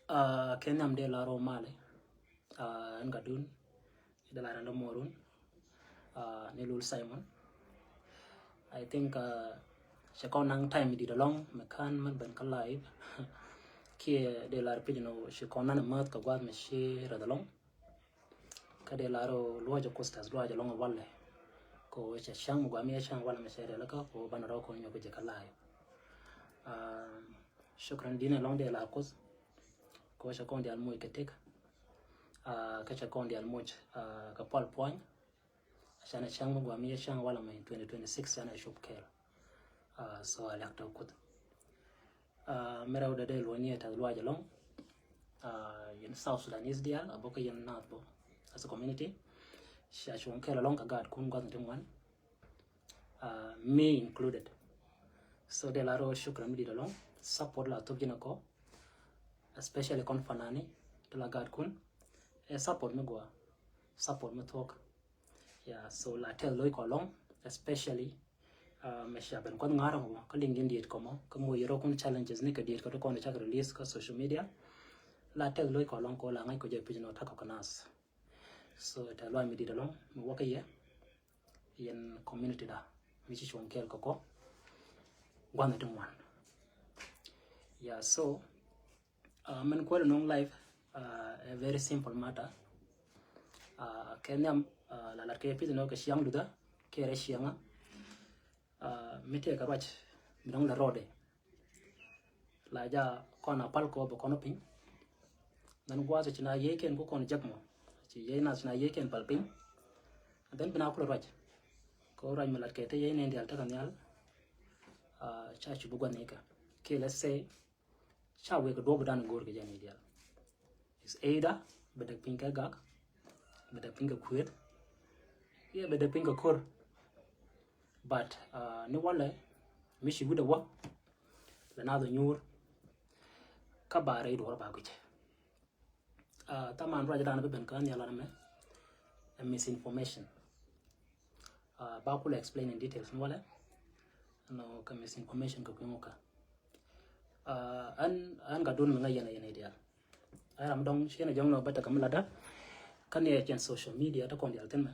Kenyam de la Romale, Ngadun, de la Randa Morun, Nilul Simon. I think Shakonang time did along, Mekan man ben live. Kia de la Pidino, Shakonan Mat Kawad Meshi Radalong. Kadelaro Luaja Costas, Luaja Long a Wale. Ko Shang Guamia Shang Walla Mesere Laka, or Banaroko Yokajaka live. Shukran Dina Long de la Cos. Ko Shakon de Almoy Katek. Kachakon de Almoch, Kapal Point. Shana Shang Guamia Shang Walla in 2026 and I shop care. So I like to put Mera the day one year to Luaja Long. In South Sudanese deal, a book in Natbo as a community. Shashon care along a guard couldn't got one. Me included. So de la shukram did along, support la Tobinako, especially confanani, de la guard kun, a support me go, support me talk. Yeah, so la tell loik along, especially Mesha Ben Kongarango, calling in the Como, European challenges, Nika did go to contact release social media. La tell loik along call and I could pigeon or taconas. So it allowed me did along, walk a year in community da, which is one care coco. One. Yeah, so I'm quite a long life, a very simple matter. Kenyam la kepi no ke siang duda kere sianga mite ka bach midong la rode la ja kona palko bo kono pin nan gwazo china yeken ko kon jakmo chi yena china yeken palpin dan bina ko raj ko raj malat ke te yene ndial ta kanyal cha chu bugwa neka ke let's say cha we ko do budan gor ke jani dial is either bedak pinka gak bedak pinka kwet yeah bedak pinka kor but ni wala mishi guda wa lana do nyur ka bare do ba guje taman raja dana ben kan yala me misinformation ba ko explain in details ni wala no ka misinformation ko kumoka an ga don nga yana dia ay ram dong shena jongno bata kamlada kan ye chen social media ta kon yal ten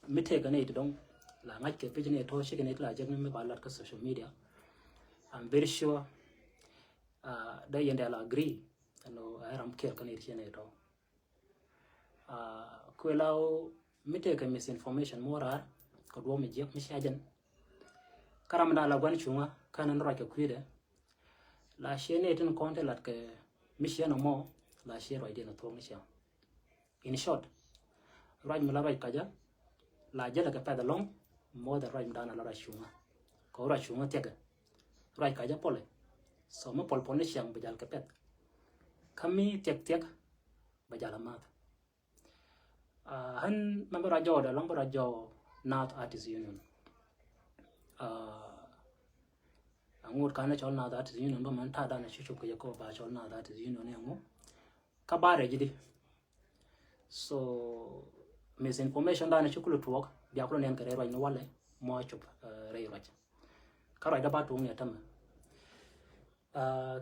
me te ga ne dong la ngaj ke page ne to shi ne la jeg me balat ka social media. I'm very sure they yende la agree no I ram care kan it ne to ko law me te ka misinformation morar ko do me je mi shajan karam na la gwan chunga kanan ra ke kuide la shene tin konte lat ke mission mo la share idea na to mission in short right mala right kaja la jela ka pada long more than right dana la rashunga ko rashunga tega right kaja pole so mo pol pone siang bejal ka pet kami tek bajala mat han mambara jo da long bara jo not artist union angur kana chol na that is union do man ta da na chuchu ko ko ba chol na that is union ne mo ka bare jidi so misinformation da na chukulu tuok dia ko nen kare roi no wale mo chup rei roi ka roi da ba tu ne tam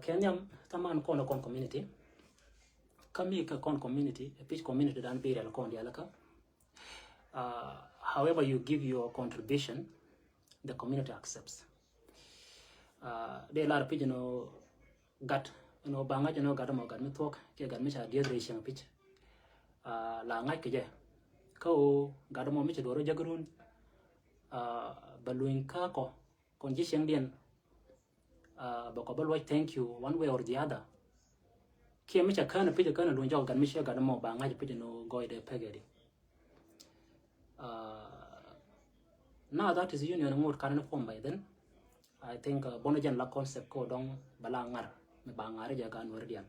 kenyam taman kono kon community kami ka kon community a pitch community dan be real kon dia laka however you give your contribution the community accepts de la pijino gat no banga jeno gat mo gat mi tok ke gat mi cha dia re shang pitch la ngai ke je ko gat mo mi che do jagrun baluin ka ko kon ji shang dien ba ko balwai thank you one way or the other ke mi cha kana pitch kana don jaw gat mi che gat mo banga je pijino goide pegedi now that is union ngur kana form by then I think bonajan la concept ko dong balangar me bangar jaga nur dian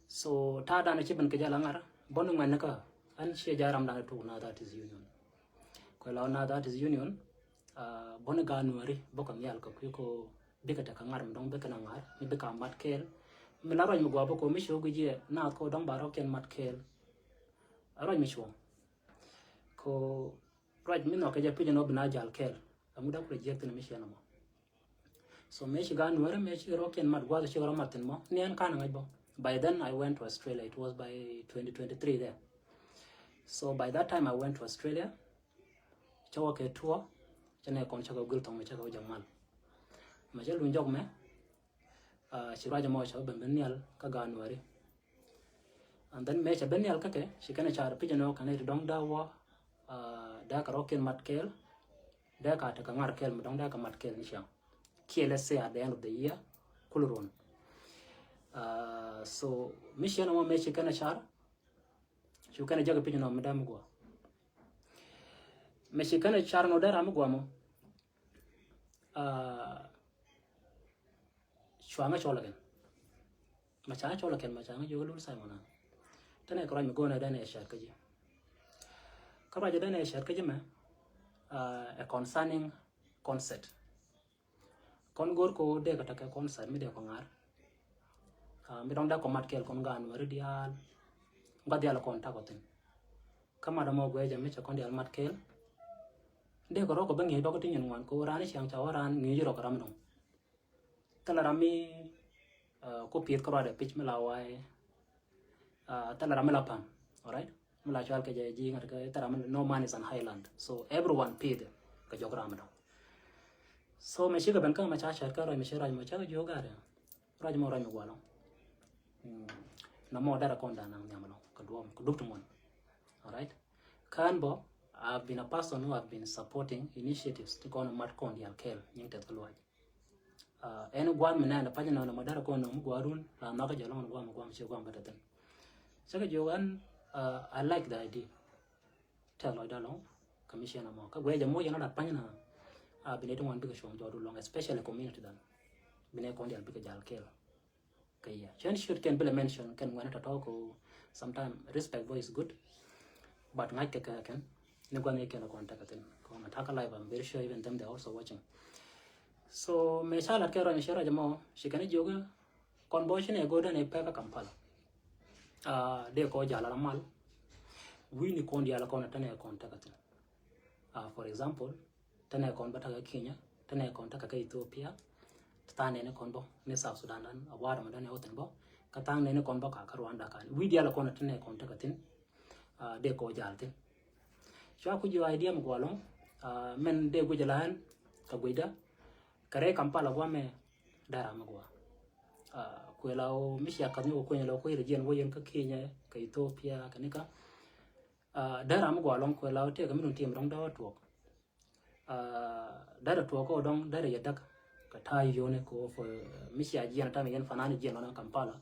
so ta da na chiban ke jalangar bonu man ka an she jaram da to na that is union ko la na that is union bonu ga nuri bokam yal ko ko bikata ka ngar dong bekana ngar mi beka mat kel mi la roñ mi go bako mi shogu je na ko dong baro ken mat kel roñ mi show ko right mi no ke je pije no bina jal kel amuda project na mission mo So me shiga nwere me shiro ken mat gwa shiro martin mo nien kana ngai bo. By then I went to Australia. It was by 2023 there. So by that time I went to Australia. Chawa ke tour chane kon chaka gul tong me chaka jamal. Ma jelu njog me shiro jamo cha bennial ka ga nwere. And then me cha bennial ka ke shikane cha pijano kana dong dawa da ka roken mat kel da ka ta ngar kel mo dong da ka mat kel ni shang. Let's say at the end of the year, Kulurun. So mission wa mechi kana char. Shu kana jaga pijano madam gwa. Mechi kana char no dara mo gwa mo. Shuanga cholaken. Macha cholaken macha yo lul sai mona. Tane ko rami gona dane shar kaji. Kaba ja dane shar kaji me a concerning concert. Kon gor ko de kata ka concert mi de ko ngar mi dong da ko mat kel kon gan wari dial ngad yalla kon ta ko tin kama da mo gwe jam mi cha kon dial mat kel de ko ro ko bangi do ko tin wan ko rani chang cha waran ngi jiro ko ram no tala rami ko piet ko de pitch mi la wai tala rami la pam, all right mi la chal ke je ji ngat ka tara no man is an highland, so everyone paid ka jogram no. So me shiga banka ma cha shar ka ro me shira ma cha jo ga re raj mo ro me gwalo na mo dara kon da nang nyamalo ka duom ko dukto mon, all right kan bo I've been a person who have been supporting initiatives to go on mat kon dial kel nying tet ko en gwan me na pa na mo dara kon no gwarun la na ka jalo no gwam gwam che gwam bataten chaga jo wan I like the idea tell lo da lo commissioner mo ka gwe jamo yana da pa na bine to one big show do long, especially community dan bine ko ndial big jal kel kaya chen should can be mention can when to talk sometimes respect voice is good but ngai ke can ne gwan ke na contact ten ko na taka live. I'm very sure even them they also watching. So me sala ke ro ni shara jamo shikani joga kon bo shine go dan e pa Kampala de ko jala mal wi ni kon diala ko na tane contact ten for example tane kon bata ka Kenya, tane kon taka ka Ethiopia, tane ne kon bo ne South Sudan dan awara ma dan e hoten bo katang ne kon bo ka Rwanda kan wi dia la kon tane kon taka tin de ko jalte cha ku jo idea mo gwalong men de go jalan ka goida kare Kampala gwa me dara ma gwa ku lao mishya ka no ko ne lo ko region wo yen ka Kenya ka Ethiopia ka ne ka dara ma gwalong ku lao te ka minun tim rong da to dara to ko dong dara yadak ka tai yone ko for mishya jian ta me yen fanani jian na Kampala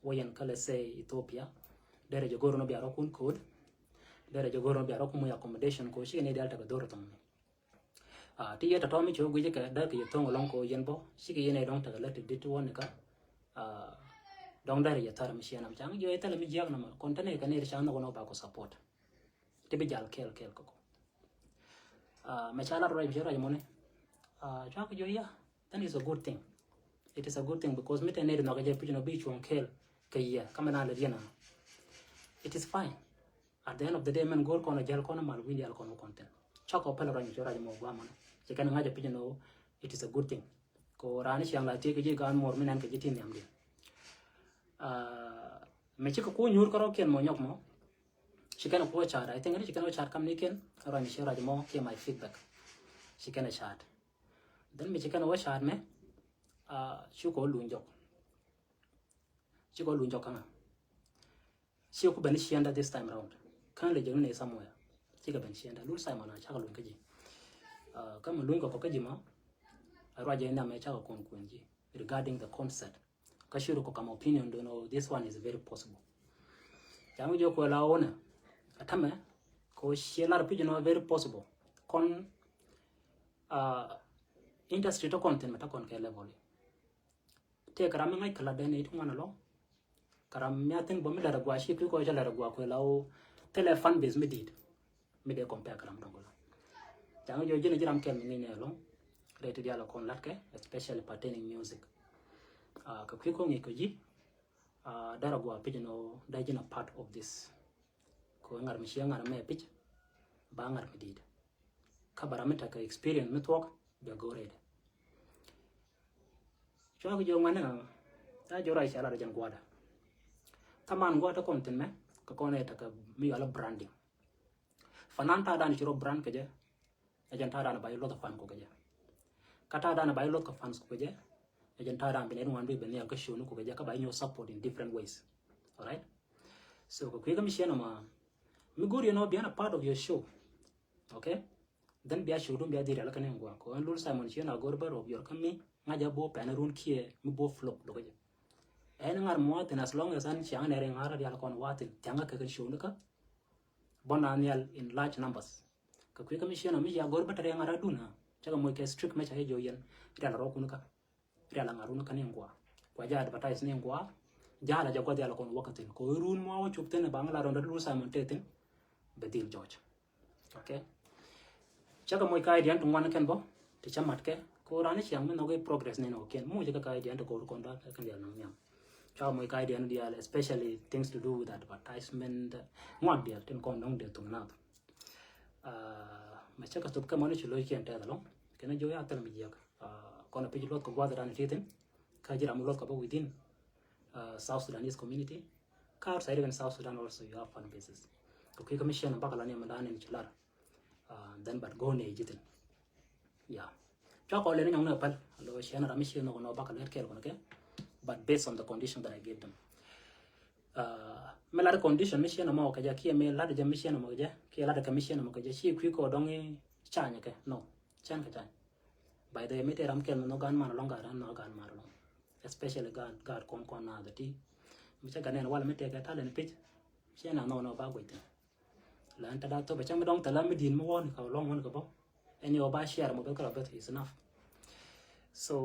wo yen kale say Ethiopia dara je goro no biaro kun code dara je goro biaro ko mo accommodation ko shi ne dalta ka doro tom ti yeta to mi cho guje ka da ke to ngolong ko yen bo shi ke yene dong ta la ti dit won ka dong dara ya tar mishya na chang yo eta la mi jiak na ma kontane ka ne chang no ba ko support te be jal kel ko machala ro bi jara mone cha ko ya that is a good thing. It is a good thing because mete ne no ga je pujino bi chon kel kaya kama na le diana it is fine. At the end of the day men gor kono jal kono mal windi al kono content chako pala ro bi jara mo gwa mon je kan ngaje pujino it is a good thing ko rani shang la te ke je gan mor minan ke je tin yamde me chiko ko nyur ko ro ken mo nyok mo she can watch chat. I think she can watch chat come niken around share more ke my feedback she can chat then me she can watch chat me she ko lunjok kana she ko ben she under this time around kan le jeng ne somewhere she ga ben she under lu sai mana cha ka lun kaji kama lun ko kaji ma araje na me cha ko kon kunji regarding the concert ka shiru ko kama opinion do know this one is very possible jamu jo ko la ona atame ko shelar pijino very possible kon industry to content meta kon ke level te karam ngai kala dene itu ngana lo karam miaten bo mi la gwa shi ko jala gwa ko lawo telefon base mi de compare karam dongola jango jo jene jiram kel ngi ne lo rete diala kon latke especially pertaining music ka ko ngi ko ji dara gwa pijino dajina part of this ko ngar mi shiya ngar me pitch ba ngar mi did ka baramita ka experience mi talk be go ready cho cái dòng anh ta cho ra sẽ là chân qua đó taman gua ta content me ka kone ta ka mi ala branding fanan ta dan chiro brand kaje ajan ta dan bai lot of fan ko kaje kata dan bai lot of fans ko kaje ajan ta dan binen wan bi benen ka show no ko kaje ka bai nyo support in different ways. All right, so ko kwega mishena ma mi gori no be a part of your show, okay, then be a show don't be a dire la kanen gwa ko an lul Simon shena gorba rob yor kami ngaja bo pana run kie mi bo flop lo kaje en ngar moatin as long as an chiang nere ngara dial kon watin tianga ka show naka bonanial in large numbers ka kwega mishena mi ya gorba tare ngara duna chaga mo ke strict me chahe joyen dial ro kunuka dial ngaru naka ne ngwa kwa ja advertise ne ngwa jala jagwa dial kon wakatin ko run mo wa chupten bangala ron dul Simon tetin bedil George, okay, chaga mo ka idea tungwan ken bo ti chamat ke ko rani chiang me no ge progress ne no ken mo jaga ka idea to ko konda kan dial nam nyam chaga mo ka idea dial especially things to do with advertisement ngwan dial ten kon dong de tum na ma chaga stop ka mo ni chulo ken ta dalong ken jo ya tel mi jak kona pe lot ko gwa da ni titin ka jira mo lot ko within South Sudanese community ka outside even South Sudan also you have fan bases. Okay, commission bakala ni mandane ni chilar then but go ne jitin yeah cha ko le nyang na pal lo shena ra mission no bakala ker ko ke but based on the condition that I gave them me la condition mission mo ka ja ki me la de mission mo ja ki la de commission mo ka ja shi ku ko dong cha nya ke no chan ka chan by the me te ram ken no gan man longa ran no gan mar long especially god kon na the ti mi cha ganen wala me te ka talen pitch shena no ba goitin la anta da to bachang dong tala mi din mo won ka long won ka bo any o ba share mo be ka bet is enough so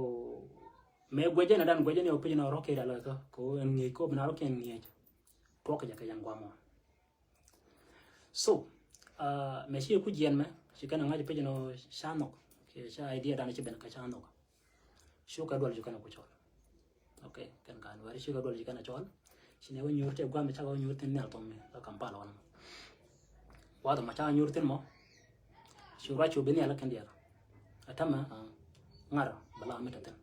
me gweje na dan gweje ne o pino roke da la ko ngi ko bna roke ngi to ka ja ka yang mo so me shi ku jien me shi kana ngaji pe no shanok ke sha idea dan chi ben ka shanok shu ka dol ju kana ku chol okay kan kan wari shu ka dol ju kana chol shi ne won yurte gwa me cha ga won yurte ne alton me ka kampala wan wada macha nyurtin mo shura chu bini ala kandia atama ngar bala mi taten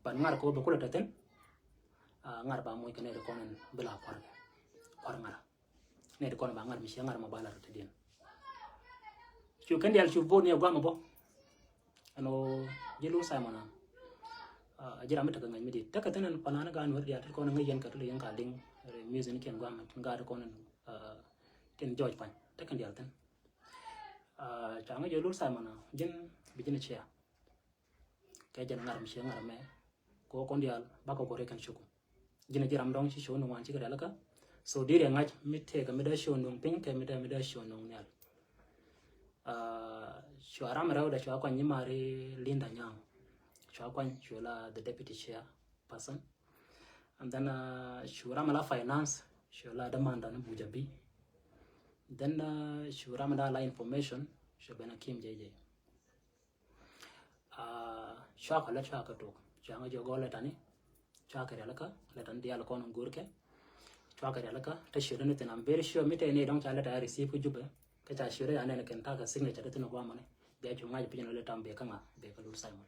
ban ngar ko be kula taten ngar ba moy kane ko nen bala kwar ngara ne de kon ba ngar mi shi ngar ma bala taten chu kandia chu bo ne gwa mo bo ano jelu Simon ajira mi takan mi di takatan panana gan war dia ko nan ngayen ka to yan ka ding music ken gwa ma ngar ko nen ten George pan takan dial ten changa jo lu Simon jin bijina chia ke jan ngaram shi ngaram me ko kon dial ba ko re kan shuku jina jiram dong shi show no wan chi ga laka so dire ngaj mi te ka mi da show no pin ke mi da show no nyal shuara mara da shwa kwan nyimare Linda Nyang shwa kwan shula the deputy chair person and then shura mala finance shula da manda na bujabi then shura mada la information shubena Kim JJ shwa kala shwa ka to changa jogo letani shwa ka laka letan dia la kon ngurke shwa ka laka ta shura ne tan very sure mite ne don chala ta receive jube ka cha shura ane ne kan ta ka signature tan ko amane dia chunga ji pino letam be kanga be ka lu Simon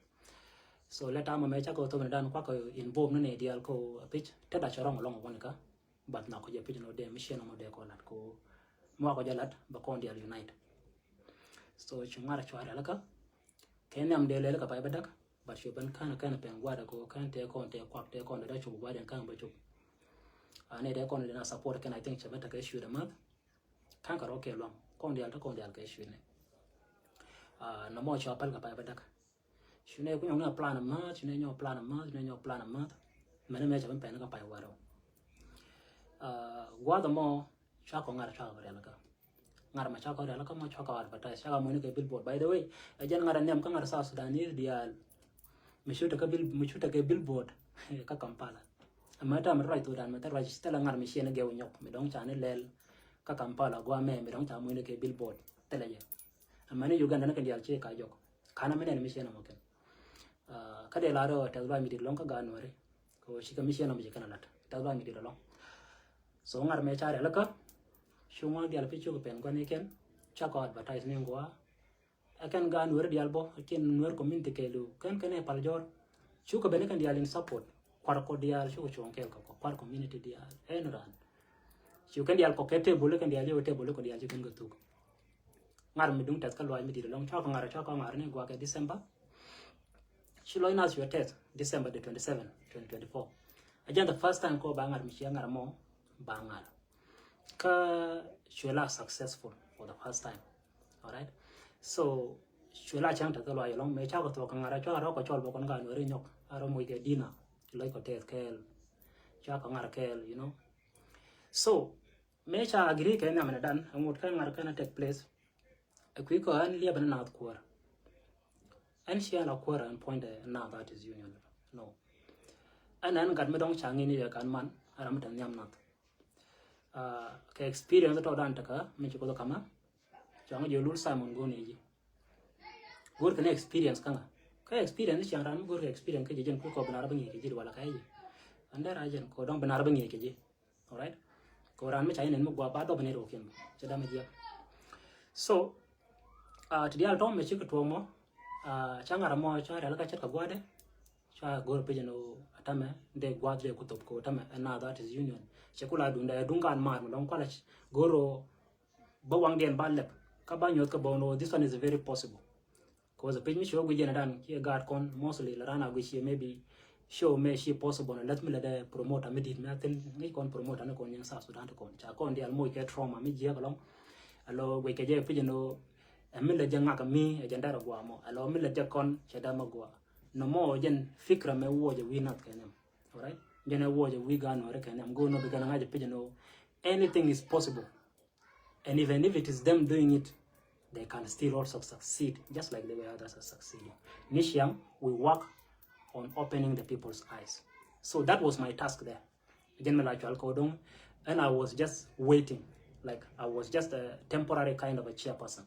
so letam me cha ko to ne dan kwa ko involve ne dia ko pitch ta da chorong long won ka but na ko je pitch no de mission mo de ko lat ko mo ko jalat ba ko ndial unite so chungara chwara laka kenam de le ka pa badak but shuban kana pen gwada ko kan te ko da chu gwada kan ba chu ane de ko na support kan I think chabata ka issue da mat kan ka roke long ko ndial ka issue ne na mo cha pal ka pa badak shune ko nyong na plan ma shune nyo plan ma mane me chaban pen ka pa waro gwada mo cha ko ngara cha ba laka ngar ma cha ko la ka mo cha ka advertise cha mo ne ke billboard by the way ajan ngara nem ka ngar South Sudanese dial mishuta ke billboard ka Kampala amata am right to dan mata register la ngar mi shene ge wonyok mi dong cha ne lel ka Kampala gwa me mi dong cha mo ne ke billboard teleje amane Uganda ne ke dial che ka jok kana menen mi shene mo ken ka de la ro ta ba mi di long ka ganore ko shi ka mi shene mo je kana lat ta ba mi di long so ngar me cha la ka shuma dial pichu ko pen gone ken cha ko advertise ngwa akan gan wer dial bo ken wer community ke lu kan kene paljor chu ko bene kan dial in support kwar ko dial chu ko kel ko kwar community dial en ran chu kan dial ko ke table kan dial yo table ko dial chu kan go tu ngar mi dung tet ka loy mi di long cha ko ngar ne gwa ke December chu loy nas yo tet December the 27 2024 again the first time ko ba ngar mi chi ngar mo ba ngar ka chula successful for the first time. All right, so chula chang ta lo long me cha ko to kan ara cha ro ko chol bo kon ga no ri nyok aro mo ke dina lo ko tes kel cha ko ngar kel you know. So me cha agree ke na man dan amut kan ngar kana take place a quick ko an liya ban na kwar an shi na kwar an point na that is union no an gad me dong chang ni ya kan man ara mutan nyam na ke experience to dan taka me ko to kama chang je lul Simon go ne ji gor kan experience kanga ka experience chang ran gor experience ke jen ko banar bangi ke ji wala kai ji andar ajen ko dong banar bangi ke ji all right ko ran me chai nen mo gwa ba do bane ro ken che da me ji so to dial tom me chi ko to mo chang ara mo cha ra ka chet ka gwa de cha gor pe jeno atame de gwa de ku top ko tame na that is union chekula dunda dungan mar long kwala goro bawang den balep ka ba nyot ka bono this one is very possible because the page me show gujena dan here guard con mostly la rana gushi maybe show me she possible let me let promote me dit me atin ngi kon promote na kon yang sa sudan to kon cha kon dial mo ke trauma mi je kalong alo we ke je pijeno mi le janga ka mi e jandara gwa mo alo mi le je kon cheda magwa no mo jen fikra me wo je winat kenem all right jene wo je we gan ore kenem go no be kana ngaje pijeno anything is possible. And even if it is them doing it, they can still also succeed, just like the way others are succeeding. Nishiam, we work on opening the people's eyes. So that was my task there. And I was just waiting, like I was just a temporary kind of a chairperson.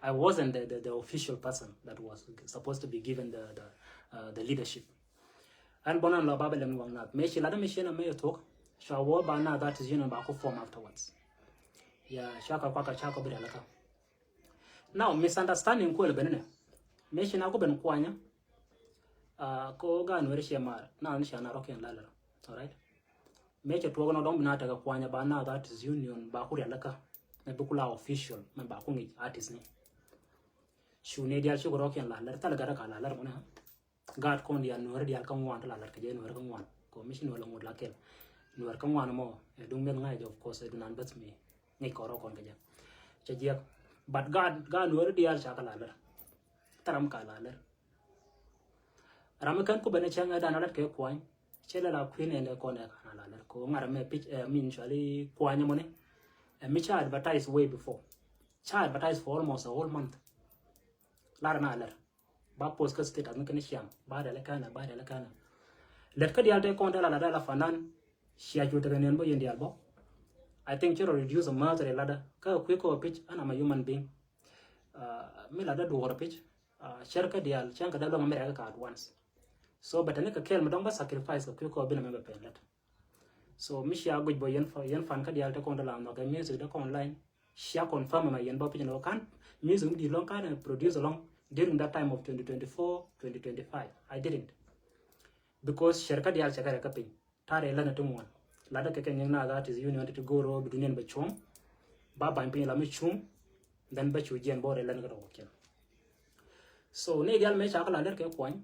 I wasn't the official person that was supposed to be given the leadership. And Bonan La Babylon wang not. Meshi Lada Mishina may talk, Shawa Bana that is form afterwards. Yeah, shaka kwaka chako bila laka. Now misunderstanding ko benene. Meshi na ko ben kwanya. Ko ga no rishi ma na ni shana roken lala. All right. Meche to no dom na ta ga kwanya ba na that is union ba ku laka. Na bukula official man ba ku ngi artist ni. Shune dia chu roken lala ta ga ka lala mo na. God kon dia no dia kan wan lala ka je no kan wan. Ko meshi no la ngod lakel. No kan wan mo e dung men ngai of course e dunan bet me. Ngai koro kon kaja chajia but god no dial chakalaler taram kalaler ramakan ko bane changa danalat ke kwany chela la queen ene kon e kalaler ko ngara me pitch min chali kwanya mone mi cha advertise way before cha advertise for almost a whole month lar na ler ba post ka state an kan shiam ba da la kana let ka dial te kon la fanan shia ju te nen bo yendi albo I think you reduce the matter ladder. Ka quick or pitch, and I'm a human being. Me ladder do or pitch. Sherka dial, chanka da long America at once. So, but I make a kill, Madonna sacrifice a quick or bin a member penlet. So, Mishia good boy yen for yen fan dial to con the land, okay, music the online. Shia confirm my yen bopping no can. Music the long can and produce along during that time of 2024, 2025. I didn't. Because Sherka dial chakara capping. Tare lana to one. Lada keken yang na that is union to go ro bidunian bachum ba ban pin la michum then bachu jen bore lan ga roken so ne dial me chakala ler ke kwany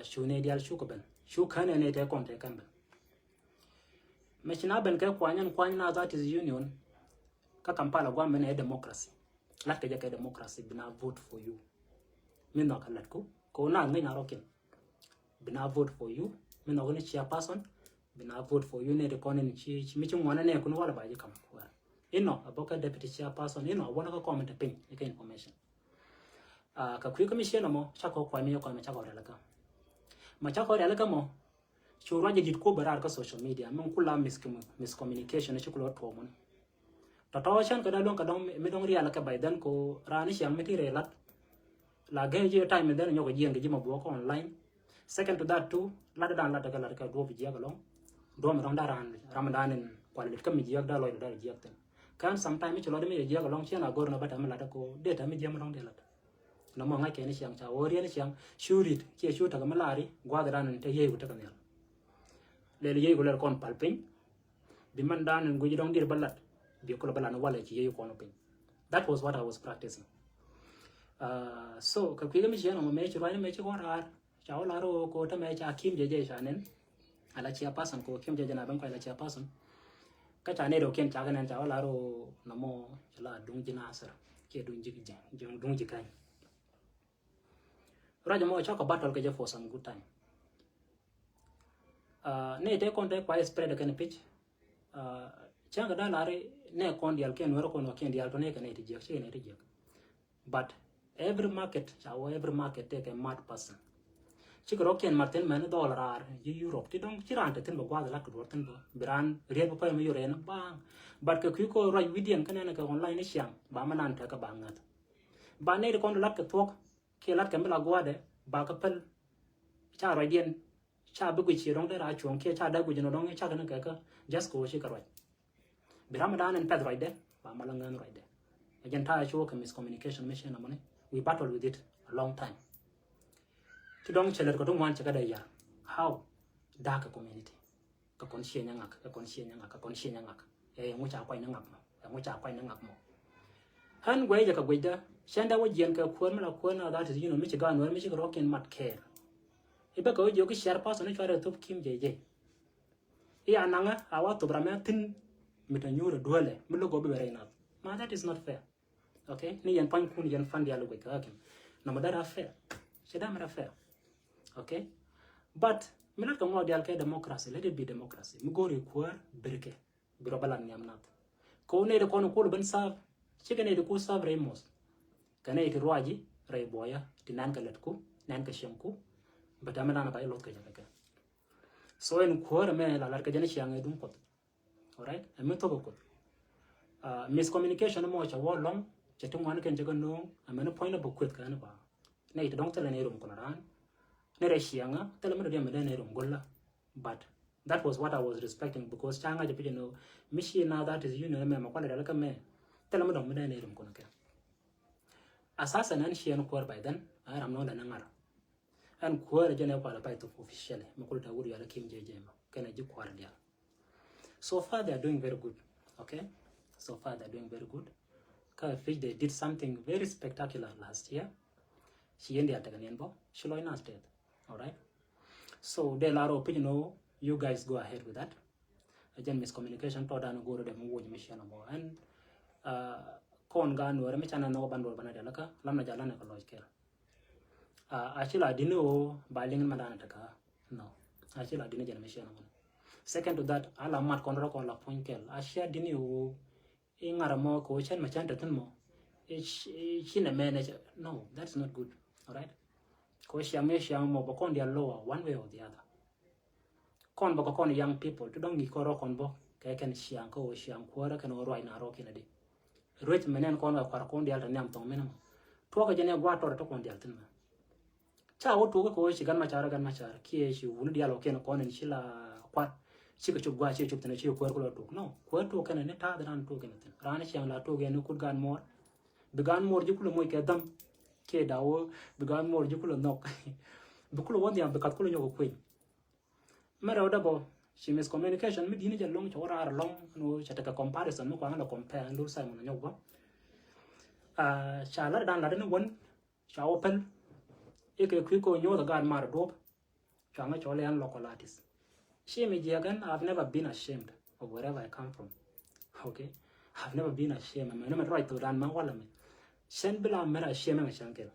shu ne dial shu ko ben shu kan ne te kon te kan ben me china ben ke kwany na that is union ka Kampala gwa men e democracy la ke democracy bina vote for you min no kan latku ko na ngai na roken bina vote for you min no ni chia person bina vote for you ne de konen chi michum wana ne kun wala baji kam kwa ino aboka deputy chairperson ino wana ka comment pin ika information ka kwi commission mo chako kwa mi ko ma chako relaka ma chako relaka mo churwa je dit ko barar ka social media men kula miscommunication chi kula to mon to chan ka dalon ka dong me dong riala ka by then ko rani shang me ti relat la geje time den nyoko jeng ji ma bo ko online second to that too lada dan lada ka do bi jaga long do me dong daran ramadan en kwalit kam ji da loy da ji yakten kan sometime ci lo de me ji ga long chena gor na bata me lada ko data me jam long de lada no mo ngai ke ni siang cha ori ni siang shurit ke shu ta ga malari gwa da nan te ye ku ta kan le ye ku le kon palpin bi man dan ngu ji dong dir balat bi ko balan wala ci ye ko no pin. That was what I was practicing. So ka kwi ga mi siang no me ci rai me ci ko rar cha la ro ko ta me cha kim je je cha nen ala chia person ko kim je je na ban ko ala chia person ka cha ne do ken cha ga nan cha la ro no mo la dung ji na sa ke dung ji je dung ji kai raja mo cha ko battle ke je for some good time. Ne te kon te kwa spread ka ne pitch cha ga da la re ne kon dial ken wero kon ken dial to ne ka ne ti je che ne ti je, but every market take a mad person chikro ken martin man dollar Europe ti dong chirante tin bagwa la ko tin bo bran riel pa me yore na bang but ka ko right vidian kana ka online ni siang ba manan ta ka bangat ba ne kon lat ka tok ke lat ka mala gwa de ba ka pel cha right dien cha bu ku chi dong de ra chuong ke cha da ku jino dong cha kana ka just ko shi ka right bran madan en ped right de ba malangan right de again ta show ka miscommunication mission amone we battle with it a long time. Ti dong cheler ko dong wan chaga da ya how dark community ka kon she nyanga e mu cha kwai ngak mo han gwe ja ka gwe da shanda wo jen ka ko mala ko na that is mi chiga no mi chiga roken mat care e ba ko jo ki share pass no chare top kim je e ananga awa to brama tin mitanyura dole mi logo be reina ma that is not fair. Okay ni yan pan kun yan fan dia lo ka hakim na madara fair sheda mara fair. Okay, but minat ka mo dial ke democracy, let it be democracy. Mi gori kuar berke biro balan nyamnat ko ne de kono ko ben sav chike ne de ko sav remos kana ite roaji ray boya tinan ka letku nan ka shemku batamana na bay lot ka jaka so en kuar me la lar ka jani chiang edum pot. All right, and me to ko miscommunication mo cha wo long chetung wan ken jaga no amena point of kwet kana ba ne ite dong tele ne rum kono ran nere shianga tele mo dem ne rum golla, but that was what I was respecting because changa je pino mishi now that is me ma kwala dala ka me tele mo dom ne rum kono ke asasa nan shian kwar by then I am no da nangara an kwar je ne kwala by to officially mo kulta wuri ala kim je ma kana ji kwar dia. So far they are doing very good. Okay, so far they are doing very good. Fish they did something very spectacular last year. She ended at Taganienbo, Shiloina State. All right. So they are opinion, you guys go ahead with that. Again, miscommunication to dan go to the move mission and con gan or mechana no bando banadalaka, Lama Jalana Kolosker. Actually, I didn't know by Lingan Madanataka. No, actually, I didn't get a mission. Second to that, Alamat Conrock on La Pointel. I shared didn't know ingara mo ko chen machanta tunmo. Chin a manager. No, that's not good. All right. Mo bokon dia lower one way or the other. Kon bokon young people to don't go kon bo can shiang ko shiang kwara can or right na rock in a day. Rich menen kon wa kon dia nyam tong menam. Toka jene gwa to kon dia tunma. Cha wo to ko shi gan machar ki shi wulu dia lo ken kon en shila kwat shi ko chugwa shi chuptana shi ko ko to no ko to kan ne ta dan to ken ran shiang la to gen kud gan mor began mor jikulu moy ke dam ke dawo began mor jikulu nok bukulu won yam bekat kulu nyoko kwin mara oda bo she miscommunication mi dini jalong chora ar long no chata ka comparison mo ko ngala compare ndur sai mo nyoko cha la dan la den won cha open e ke ko nyo da gan mar do cha ma chole an localatis she me jagan I've never been ashamed of wherever I come from. Okay, I've never been ashamed. I'm not right to run my wallet. Send bila mera ashamed ng shankel.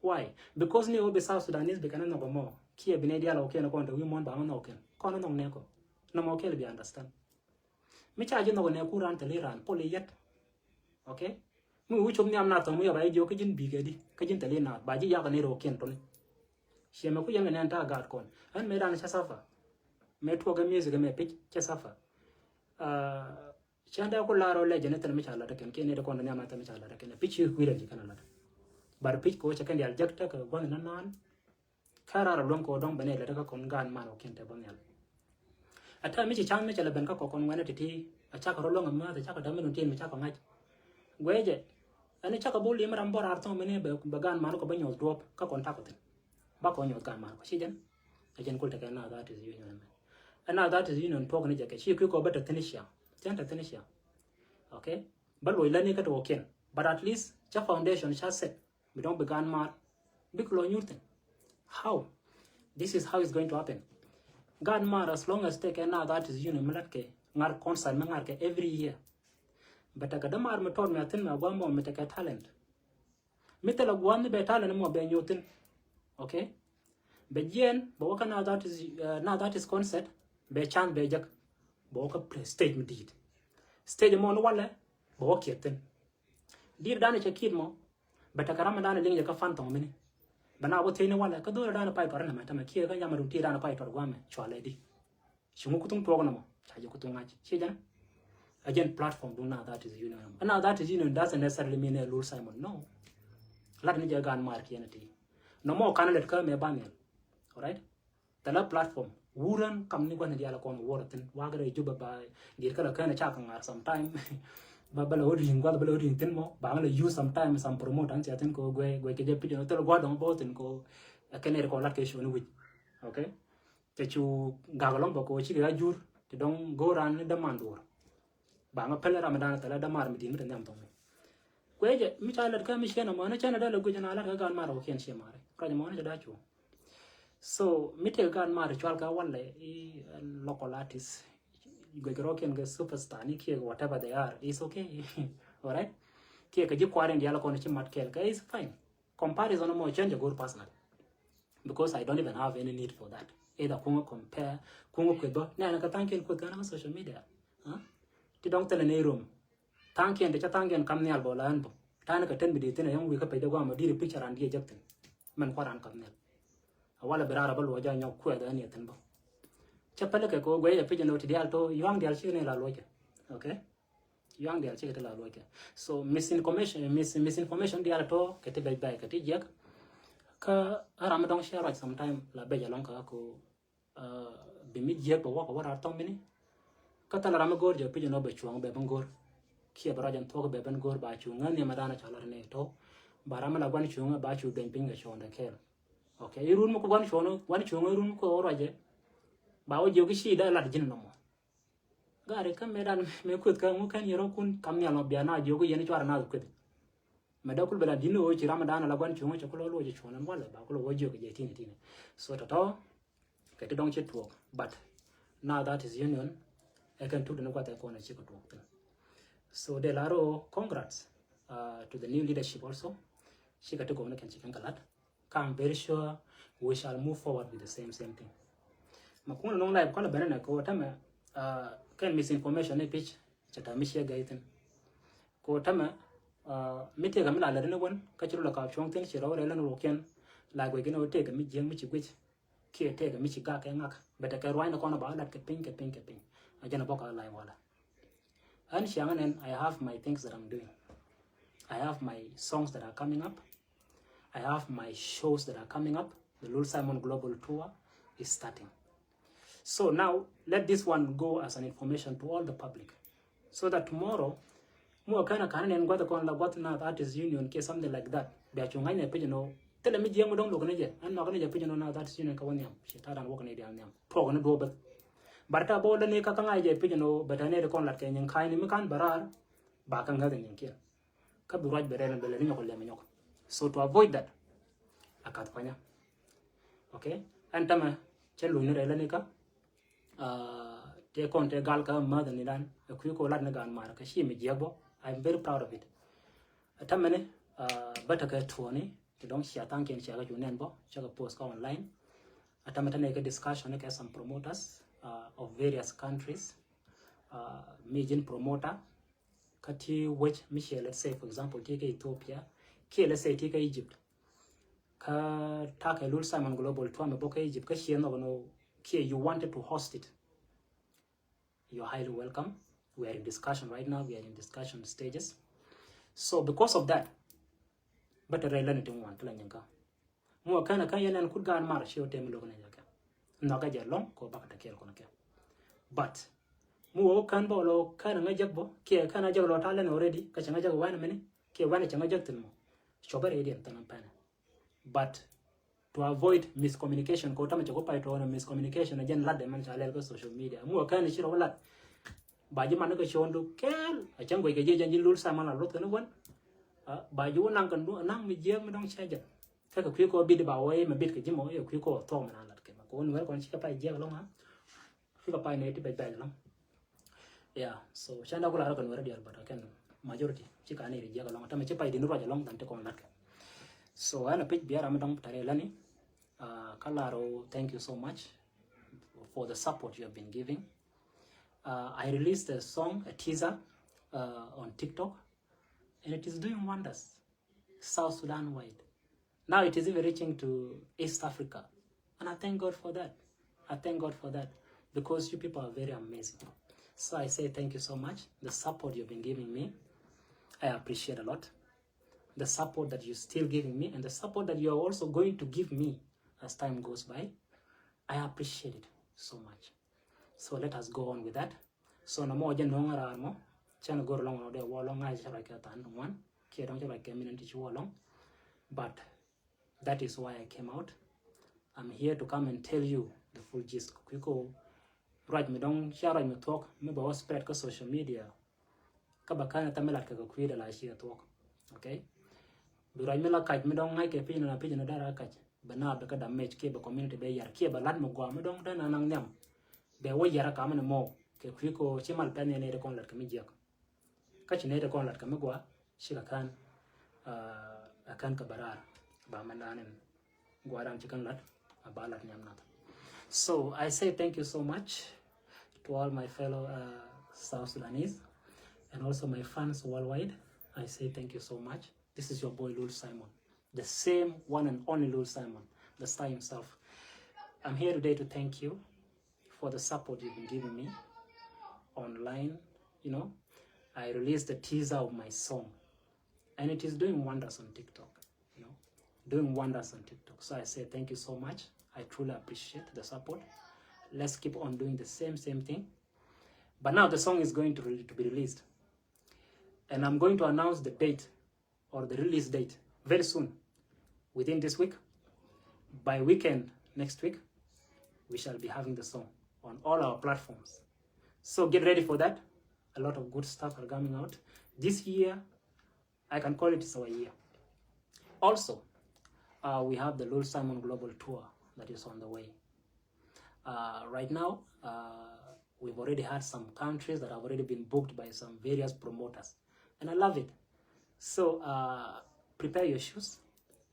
Why? Because ni obe South Sudanese be kanan no mo. Kia binedia la okay no ko ndo wi mon ba no ken. Kono no neko. No mo kel be understand. Mi charge no ne ku ran tele ran pole yet. Okay? Mu wu chom ni am na to mu ya ba jo ke jin bi ke di. Ke jin tele na ba ji ya ka ne ro ken to ni. Shema ku yang ne anta gad kon. An me ran cha safa. Me to ga music me pitch cha safa. Chanda ko laro le jene tan mi chala ta ken ne de kon ne ma ta mi chala ta ken pitch ku ire ji kana la. Bar pitch ko cha kan yal jakta ka gon nan nan. Kara lon ko dong bane le ta kon gan man o ken te bon yal. Ata mi chi chang mi chala ben ka ko kon ngana ti a cha ko lo ngam ma ta cha ko da mi tin mi cha ko ngai. Gweje ani chaka boli maram bor arto mene be gan man ko banyo drop ka contact ba ko nyot gan man ko shijan ajen ko take na that is union ana that is union talk ni jake shi ko bata tenisha tenta tenisha okay but we learn it okay but at least cha foundation cha set we don't began mar big lo nyurten how this is how it's going to happen God mar as long as take na that is union malatke ngar concert ngar ke every year but akada mar metor me atin ma gwambo me take talent mitela gwamni be talent mo be nyotin okay be jen bo kana that is concert be chan be jak bo ka play stage medit stage mo no wala bo keten dir dana che kid mo but akara ma dana linga ka fantom mini bana bo tene wala ka do dana pai parana mata ma kiya ka nyama dum ti dana pai tor gwame chwale di shungu kutung to na mo chaje kutung ngachi che jana again platform do na that is union and that is union doesn't necessarily mean a Lord Simon no lat ni jagan mar kiyanati no mo kana let ka me banel alright tala platform wuran kam ni gwana diala kon woratin wagare juba ba dir kala kana chaka ngar sometime ba bala odi ngwa bala odi tin mo ba ngala use sometime some promote an chatin ko gwe ke je pidio telo gwa dong botin ko kenere ko lat ke shoni wi okay te chu gagalong ba ko chi ga jur te dong goran ni damandur ba nga pele ramadan tala damar mi din mi tan tom kweje mi chalat ka mi shena mo na chana dala gujana ala ka gan maro ken she mare ka mo na da chu so mi te gan maro chwal ka wala I local artist gwe ken ga superstar ni ke whatever they are is okay all right ke ka ji kwaren dia la ko ni mat kel ka is fine comparison mo change go personal because I don't even have any need for that either kungo compare kungo kwedo na ka tanken ko kana social media huh ti dong tele ne room tanken de cha tanken kam ne albo lan bo tan ka ten bi de ten yang wi ka pe de gwa ma di picture and die jakten man kwaran kam ne wala berara bal waja nyaw ko da ne ten bo cha pele ke ko gwe ya pe no ti dial to yang dial chi ne la loje okay yang dial chi ke la loje so misinformation dial to ke te bai bai ke ti jak ka aram dong share right sometime la be ja long ka ko bi mi jak bo ko wara tong mini kata la rama gor je pijo no be chuang be bangor kia barajan to be ban gor ba chunga ne madana chalar ne to barama la gwan chunga ba chu ben pinga shonda kel okay irun mo ko gwan chono gwan chunga irun ko oraje ba o jogi shi da lat jin no mo gare kam medan me kut ka mu kan yero kun kam ya no biana jogi yeni chwara na kut meda kul bela dino o chi ramadana la gwan chunga chakulo lo je chona wala ba kulo wo jogi je tini so to ke ti dong che tuok but now that is union I can do the what I call a chicken doctor. So the laro congrats to the new leadership also. She got to go and chicken galat. I'm very sure we shall move forward with the same thing. Makuna long life kona banana ko tama can misinformation a pitch chata mishia gaitin. Ko tama mite gamla la no one kachiro ka chong tin shiro relan roken like we gonna take a mijang michi which ke take a michiga ngak but I can run a corner about that pink. Ajana boka lai wala and shanganen I have my things that I'm doing. I have my songs that are coming up. I have my shows that are coming up. The Lord Simon Global Tour is starting. So now let this one go as an information to all the public so that tomorrow more kind of and got the con what not artist union case something like that be achunganya pe no tell me jeng dong lo gane and not gonna pe no na that union ka wonyam she tada wo gane dia nyam pro gane do ba barta bo da ne ka kan aje pe no batane de kon lat ke nyen kai ni mi kan barar ba kan ga nyen ke ka bu raj bere bele ni ko le nyok so to avoid that akat panya okay and tama chen lu ni re la ne ka te kon te gal ka ma da ni dan ku ko lat na gan mar ka shi mi jebo I'm very proud of it atamane bata ka tuoni te dong sia tan ken sia ga junen bo cha ka post ka online atamata ne ka discussion ka some promoters of various countries major promoter kati which Michelle, let's say for example take Ethiopia ke let's say take Egypt ka taka Lord Simon Global Tour me boka Egypt ka shi no ke you wanted to host it you're highly welcome. We are in discussion right now. We are in discussion stages. So because of that, but I learned it in one to more kind of kayan could go and march your time logan. Nagaja long, go back to Kelkona. But more can bolo, can a jabbo, care can a jabbo talent already, catching a jab 1 minute, ke wane changa jaktin mo chobare edian tanan pana. But to avoid miscommunication ko tama chako pai to na miscommunication again lad man chalel ko social media mu kan shiro lad baji man ko shondu kel a chango ke je janjin lul sama na lot kan won baji nang kan du nang mi je mi dong chaja ka ko ko bid ba we ma bid ke jimo e ko to man lad ke ma ko wer kon chika pai je lo ma fika pai ne ti bai bai lo. Yeah, so chanda ko la kan wer dial but kan majority chika ne ri je lo tama chipai di nuro ja long tan te kon lad. So ana page biara mi dong tare lani. Kalaro, thank you so much for the support you have been giving. I released a song, a teaser on TikTok, and it is doing wonders, South Sudan wide. Now it is even reaching to East Africa, and I thank God for that. I thank God for that, because you people are very amazing. So I say thank you so much. The support you've been giving me, I appreciate a lot. The support that you're still giving me, and the support that you're also going to give me as time goes by, I appreciate it so much. So let us go on with that. So no more jen ngara mo chen go long no de wo long ai chara ka tan one ke dong chara ke minute chi wo long. But that is why I came out. I'm here to come and tell you the full gist. Kuko right me dong chara me talk me ba spread ka social media ka ba kana tamelat ka ku da la shi talk. Okay, durai me la kaj me dong ngai ke pin na dara kaj bana be ka damage ke ba community be yar ke ba lad mo gwa me dong da na nang nyam be wo yara ka me mo ke kuiko chimal pen ne de kon lat ka mi jak ka chine de kon lat ka me gwa shi ka kan akan ka barar ba mandanen gwa ran chikan lat ba lat nyam nat. So I say thank you so much to all my fellow South Sudanese and also my fans worldwide. I say thank you so much. This is your boy Lul Simon, the same one and only Lul Simon, the star himself. I'm here today to thank you for the support you've been giving me online. You know, I released a teaser of my song, and it is doing wonders on TikTok. You know, doing wonders on TikTok. So I say thank you so much. I truly appreciate the support. Let's keep on doing the same thing. But now the song is going to be released, and I'm going to announce the date or the release date very soon, within this week. By weekend next week, we shall be having the song on all our platforms. So get ready for that. A lot of good stuff are coming out this year. I can call it our year. Also, we have the Lul Simon Global Tour that is on the way. Right now, we've already had some countries that have already been booked by some various promoters, and I love it. So prepare your shoes,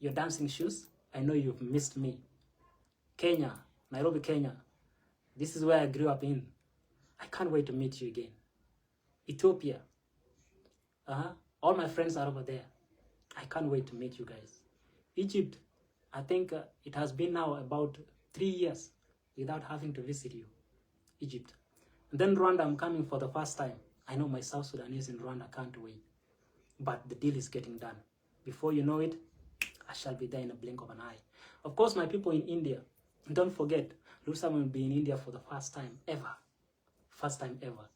your dancing shoes. I know you've missed me. Kenya, Nairobi, Kenya. This is where I grew up in. I can't wait to meet you again. Ethiopia. All my friends are over there. I can't wait to meet you guys. Egypt. I think it has been now about 3 years without having to visit you. Egypt. And then Rwanda, I'm coming for the first time. I know my South Sudanese in Rwanda can't wait. But the deal is getting done. Before you know it, I shall be there in a blink of an eye. Of course, my people in India, don't forget, Lul Simon will be in India for the first time ever. First time ever.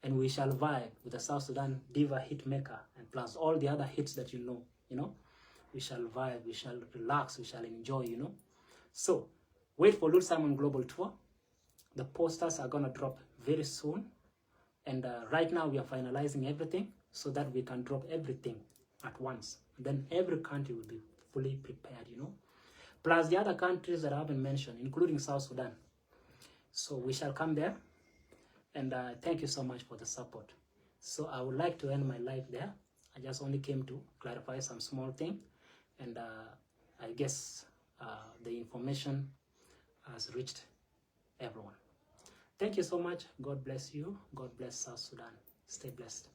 And we shall vibe with the South Sudan diva hit maker and plus all the other hits that you know. We shall vibe, we shall relax, we shall enjoy, you know. So, wait for Lul Simon Global Tour. The posters are going to drop very soon. And right now we are finalizing everything so that we can drop everything at once. Then every country will be fully prepared, you know. Plus the other countries that I haven't mentioned, including South Sudan. So we shall come there. And thank you so much for the support. So I would like to end my life there. I just only came to clarify some small thing. And I guess the information has reached everyone. Thank you so much. God bless you. God bless South Sudan. Stay blessed.